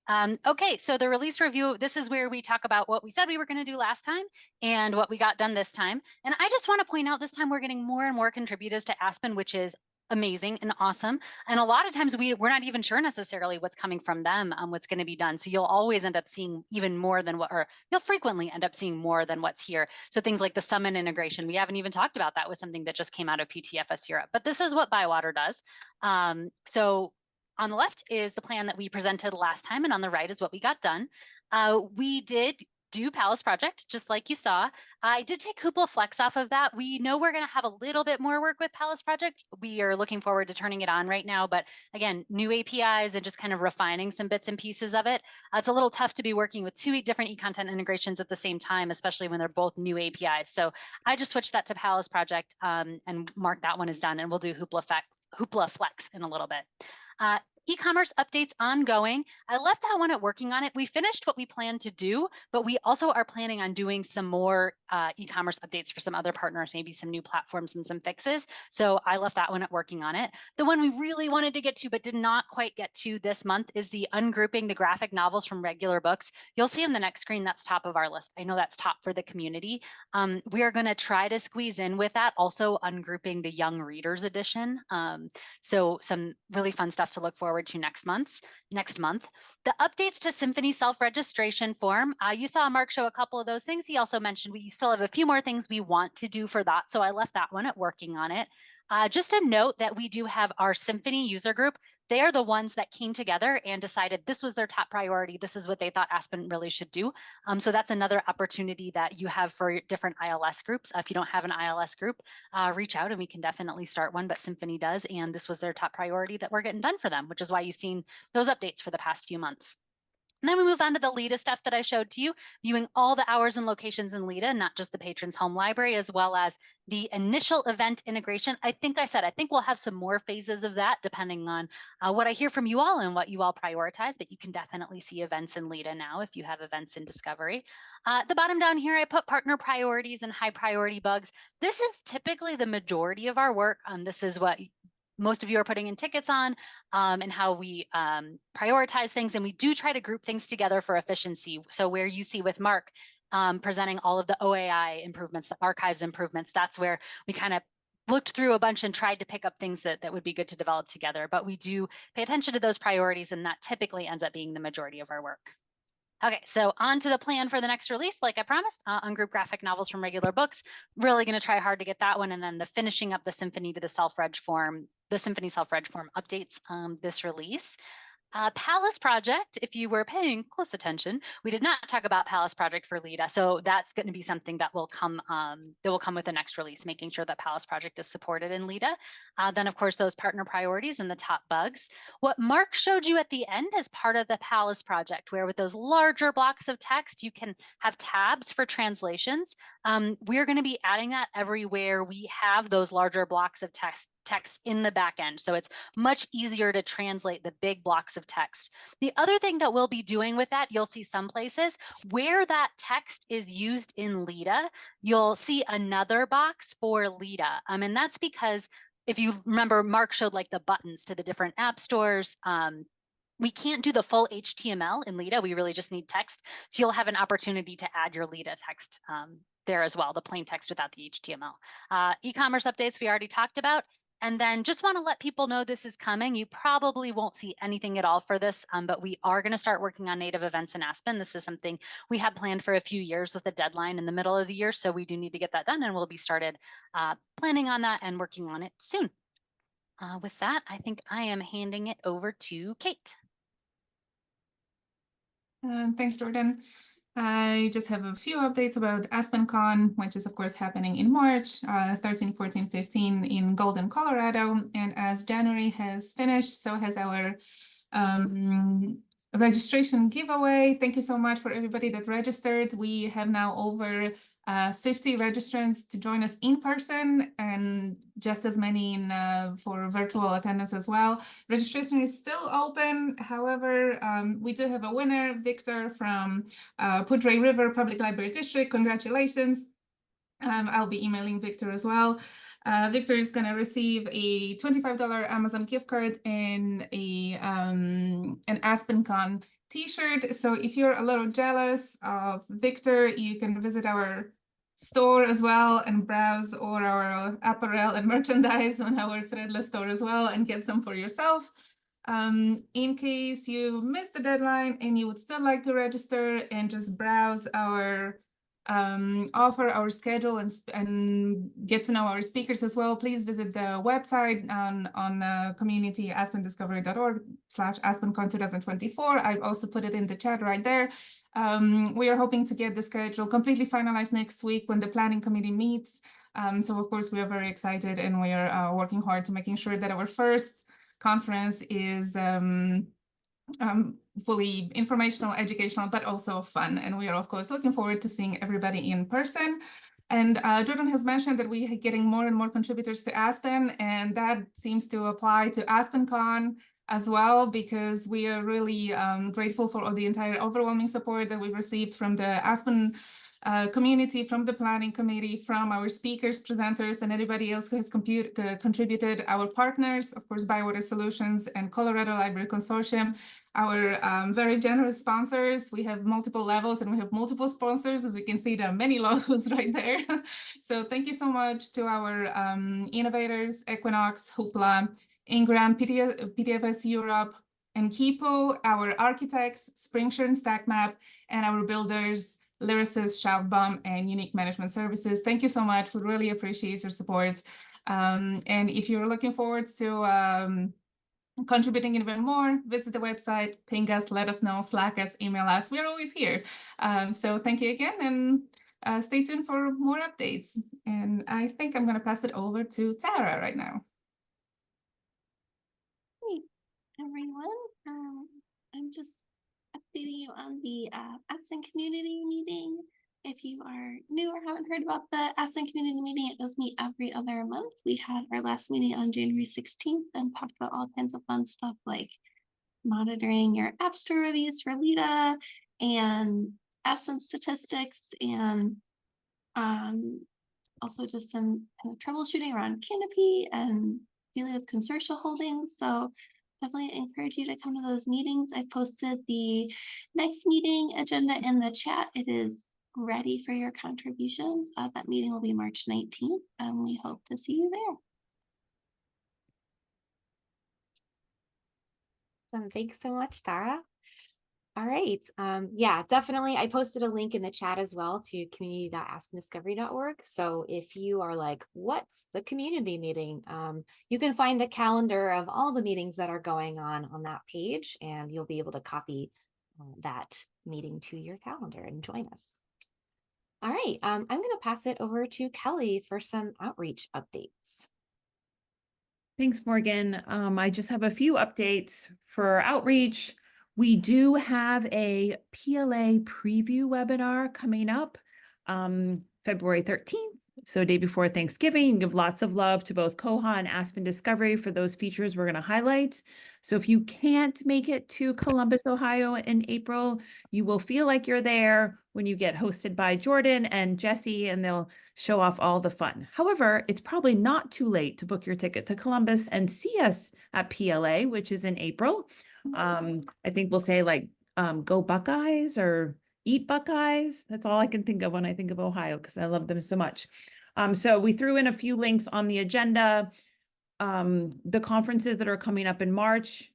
Okay, so the release review, this is where we talk about what we said we were going to do last time and what we got done this time. And I just want to point out this time we're getting more and more contributors to Aspen, which is amazing and awesome. And a lot of times we're not even sure necessarily what's coming from them, what's going to be done. So you'll always end up seeing even more than what, or you'll frequently end up seeing more than what's here. So things like the summon integration, we haven't even talked about that, was something that just came out of PTFS Europe. But this is what Bywater does. So on the left is the plan that we presented last time, and on the right is what we got done. We did do Palace Project, just like you saw. I did take Hoopla Flex off of that. We know we're going to have a little bit more work with Palace Project. We are looking forward to turning it on right now, but again, new APIs and just kind of refining some bits and pieces of it. It's a little tough to be working with two different e-content integrations at the same time, especially when they're both new APIs. So I just switched that to Palace Project and marked that one as done, and we'll do Hoopla Flex in a little bit. E-commerce updates ongoing. I left that one at working on it. We finished what we planned to do, but we also are planning on doing some more e-commerce updates for some other partners, maybe some new platforms and some fixes. So I left that one at working on it. The one we really wanted to get to, but did not quite get to this month, is the ungrouping the graphic novels from regular books. You'll see on the next screen, that's top of our list. I know that's top for the community. We are going to try to squeeze in with that also ungrouping the young readers edition. So some really fun stuff to look forward to next month. The updates to Symphony self-registration form, you saw Mark show a couple of those things. He also mentioned we still have a few more things we want to do for that, so I left that one at working on it. Just a note that we do have our Symphony user group. They are the ones that came together and decided this was their top priority. This is what they thought Aspen really should do. So that's another opportunity that you have for different ILS groups. If you don't have an ILS group, reach out and we can definitely start one, but Symphony does. And this was their top priority that we're getting done for them, which is why you've seen those updates for the past few months. And then we move on to the Lita stuff that I showed to you, viewing all the hours and locations in Lita, not just the patron's home library, as well as the initial event integration. I think we'll have some more phases of that depending on what I hear from you all and what you all prioritize, but you can definitely see events in Lita now if you have events in Discovery. At the bottom down here, I put partner priorities and high priority bugs. This is typically the majority of our work. This is what most of you are putting in tickets on, and how we prioritize things. And we do try to group things together for efficiency. So where you see with Mark presenting all of the OAI improvements, the archives improvements, that's where we kind of looked through a bunch and tried to pick up things that would be good to develop together. But we do pay attention to those priorities, and that typically ends up being the majority of our work. Okay, so on to the plan for the next release. Like I promised, ungroup graphic novels from regular books. Really going to try hard to get that one, and then the finishing up the Symphony to the self-reg form, the Symphony self-reg form updates this release. Palace Project, if you were paying close attention, we did not talk about Palace Project for Lita, so that's going to be something that will come with the next release, making sure that Palace Project is supported in Lita. Then, of course, those partner priorities and the top bugs. What Mark showed you at the end is part of the Palace Project, where with those larger blocks of text, you can have tabs for translations. We're going to be adding that everywhere we have those larger blocks of text in the back end. So it's much easier to translate the big blocks of text. The other thing that we'll be doing with that, you'll see some places where that text is used in Lita, you'll see another box for Lita. And that's because if you remember, Mark showed like the buttons to the different app stores. We can't do the full HTML in Lita. We really just need text. So you'll have an opportunity to add your Lita text there as well, the plain text without the HTML. E-commerce updates we already talked about. And then just want to let people know this is coming. You probably won't see anything at all for this, but we are going to start working on native events in Aspen. This is something we had planned for a few years with a deadline in the middle of the year. So we do need to get that done, and we'll be started planning on that and working on it soon. With that, I think I am handing it over to Kate. Thanks, Jordan. I just have a few updates about AspenCon, which is, of course, happening in March, 13, 14, 15 in Golden, Colorado. And as January has finished, so has our registration giveaway. Thank you so much for everybody that registered. We have now over 50 registrants to join us in person, and just as many for virtual attendance as well. Registration is still open. However, we do have a winner, Victor from Pudray River Public Library District. Congratulations. I'll be emailing Victor as well. Victor is going to receive a $25 Amazon gift card and an AspenCon t-shirt. So if you're a little jealous of Victor, you can visit our store as well and browse all our apparel and merchandise on our Threadless store as well and get some for yourself. In case you missed the deadline and you would still like to register and just browse our offer, our schedule, and get to know our speakers as well, please visit the website on community aspendiscovery.org/AspenCon 2024. I've also put it in the chat right there. We are hoping to get the schedule completely finalized next week when the planning committee meets. So of course we are very excited and we are working hard to making sure that our first conference is fully informational, educational, but also fun. And we are, of course, looking forward to seeing everybody in person. And Jordan has mentioned that we are getting more and more contributors to Aspen, and that seems to apply to AspenCon as well, because we are really grateful for all the entire overwhelming support that we've received from the Aspen community, from the planning committee, from our speakers, presenters, and anybody else who has contributed, our partners, of course, Bywater Solutions and Colorado Library Consortium, our very generous sponsors. We have multiple levels and we have multiple sponsors. As you can see, there are many logos right there. So thank you so much to our innovators, Equinox, Hoopla, Ingram, PDFS Europe, and Kipo, our architects, Springshare and StackMap, and our builders, Lyrasis, Shoutbomb, and Unique Management Services. Thank you so much. We really appreciate your support. And if you're looking forward to contributing even more, visit the website, ping us, let us know, Slack us, email us. We're always here. So thank you again, and stay tuned for more updates. And I think I'm going to pass it over to Tara right now. Hey, everyone. I'm just updating you on the Aspen community meeting. If you are new or haven't heard about the Aspen community meeting, it does meet every other month. We had our last meeting on January 16th and talked about all kinds of fun stuff like monitoring your App Store reviews for Lita and Aspen statistics, and also just some kind of troubleshooting around Canopy and dealing with consortial holdings. So definitely encourage you to come to those meetings. I posted the next meeting agenda in the chat. It is ready for your contributions. That meeting will be March 19th, and we hope to see you there. Awesome. Thanks so much, Tara. All right. Yeah, definitely. I posted a link in the chat as well to community.aspendiscovery.org. So if you are like, what's the community meeting? You can find the calendar of all the meetings that are going on that page, and you'll be able to copy that meeting to your calendar and join us. All right. I'm going to pass it over to Kelly for some outreach updates. Thanks, Morgan. I just have a few updates for outreach. We do have a PLA preview webinar coming up February 13th. So day before Thanksgiving. Give lots of love to both Koha and Aspen Discovery for those features we're going to highlight. So if you can't make it to Columbus, Ohio in April, you will feel like you're there when you get hosted by Jordan and Jesse, and they'll show off all the fun. However, it's probably not too late to book your ticket to Columbus and see us at PLA, which is in April. I think we'll say like, go Buckeyes or eat Buckeyes. That's all I can think of when I think of Ohio, because I love them so much. So we threw in a few links on the agenda. The conferences that are coming up in March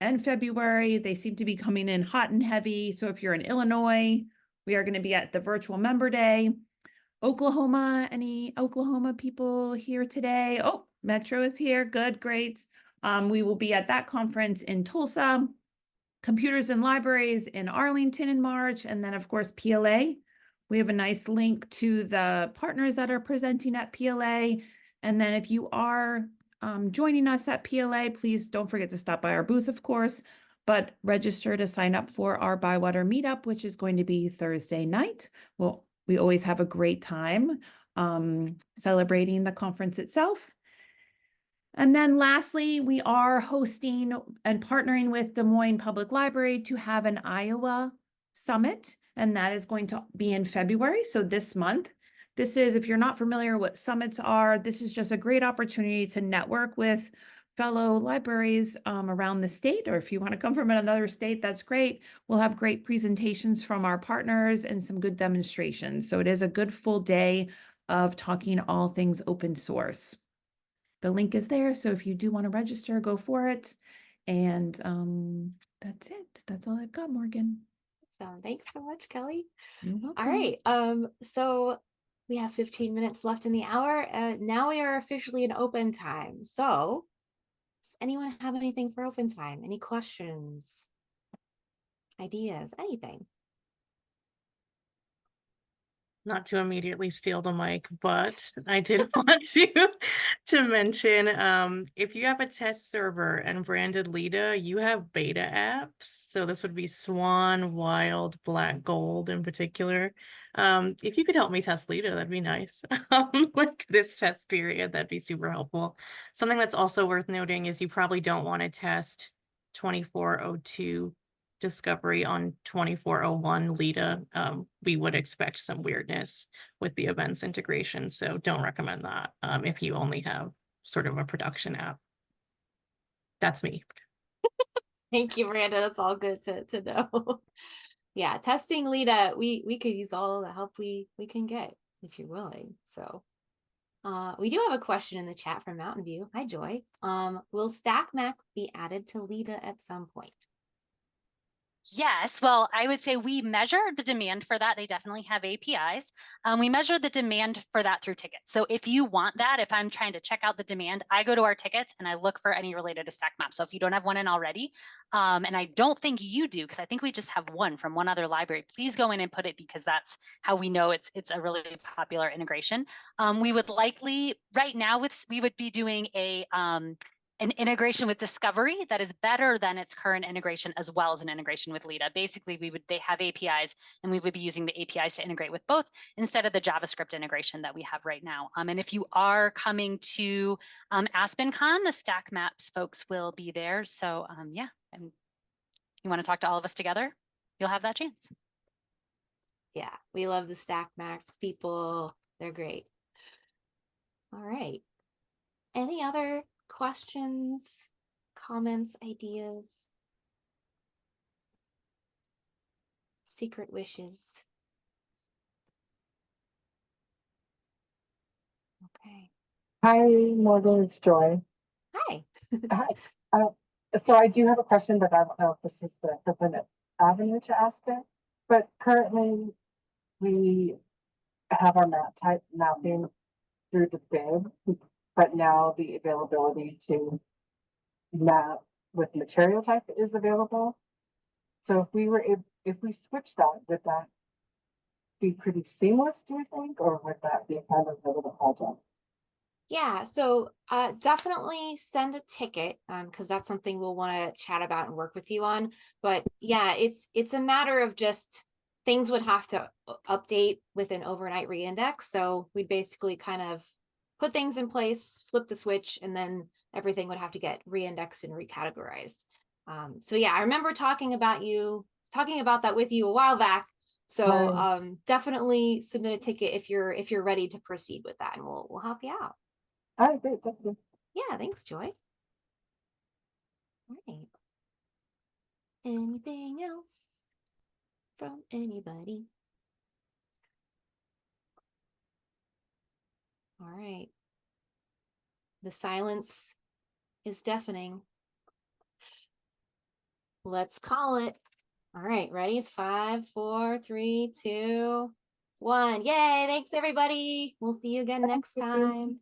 and February, they seem to be coming in hot and heavy. So if you're in Illinois, we are going to be at the Virtual Member Day. Oklahoma, any Oklahoma people here today? Oh, Metro is here. Good, great. We will be at that conference in Tulsa, Computers and Libraries in Arlington in March, and then of course PLA. We have a nice link to the partners that are presenting at PLA. And then if you are joining us at PLA, please don't forget to stop by our booth, of course, but register to sign up for our Bywater meetup, which is going to be Thursday night. Well, we always have a great time celebrating the conference itself. And then lastly, we are hosting and partnering with Des Moines Public Library to have an Iowa summit, and that is going to be in February. So this month, This is, if you're not familiar what summits are, this is just a great opportunity to network with fellow libraries around the state, or if you want to come from another state, that's great. We'll have great presentations from our partners and some good demonstrations. So it is a good full day of talking all things open source. The link is there, so if you do want to register, go for it. And that's it. That's all I've got, Morgan. So thanks so much, Kelly. You're welcome. All right. So we have 15 minutes left in the hour. Now we are officially in open time. So does anyone have anything for open time? Any questions? Ideas? Anything? Not to immediately steal the mic, but I did want to mention, if you have a test server and branded Lita, you have beta apps. So this would be Swan, Wild, Black Gold in particular. If you could help me test Lita, that'd be nice. Like this test period, that'd be super helpful. Something that's also worth noting is you probably don't want to test 2402 discovery on 2401 Lita. We would expect some weirdness with the events integration, so don't recommend that if you only have sort of a production app. That's me. Thank you, Miranda. That's all good to know. Yeah, testing Lita, we could use all the help we can get if you're willing. So we do have a question in the chat from Mountain View. Hi, Joy. Will StackMap be added to Lita at some point? Yes, well, I would say we measure the demand for that. They definitely have APIs. We measure the demand for that through tickets. So if you want that, if I'm trying to check out the demand, I go to our tickets and I look for any related to StackMap. So if you don't have one in already, and I don't think you do, because I think we just have one from one other library, please go in and put it, because that's how we know it's a really popular integration. We would likely, right now, we would be doing an integration with Discovery that is better than its current integration, as well as an integration with Lita. Basically, they have APIs, and we would be using the APIs to integrate with both instead of the JavaScript integration that we have right now. And if you are coming to AspenCon, the StackMaps folks will be there. So yeah, and you want to talk to all of us together, you'll have that chance. Yeah, we love the StackMaps people. They're great. All right. Any other questions, comments, ideas, secret wishes? Okay. Hi, Morgan, it's Joy. Hi. Hi. So I do have a question, but I don't know if this is the definite avenue to ask it. But currently, we have our map type mapping through the bid, but now the availability to map with material type is available. So if we switch that, would that be pretty seamless, do you think, or would that be kind of a little project? Yeah, so definitely send a ticket because that's something we'll want to chat about and work with you on. But yeah, it's a matter of just things would have to update with an overnight reindex. So we'd basically kind of put things in place, flip the switch, and then everything would have to get reindexed and recategorized. So yeah, I remember talking about that with you a while back. So Right. definitely submit a ticket if you're ready to proceed with that, and we'll help you out. All right, great, thank you. Yeah, thanks, Joy. All right. Anything else from anybody? All right. The silence is deafening. Let's call it. All right, ready? 5, 4, 3, 2, 1. Yay, thanks everybody. We'll see you again next time.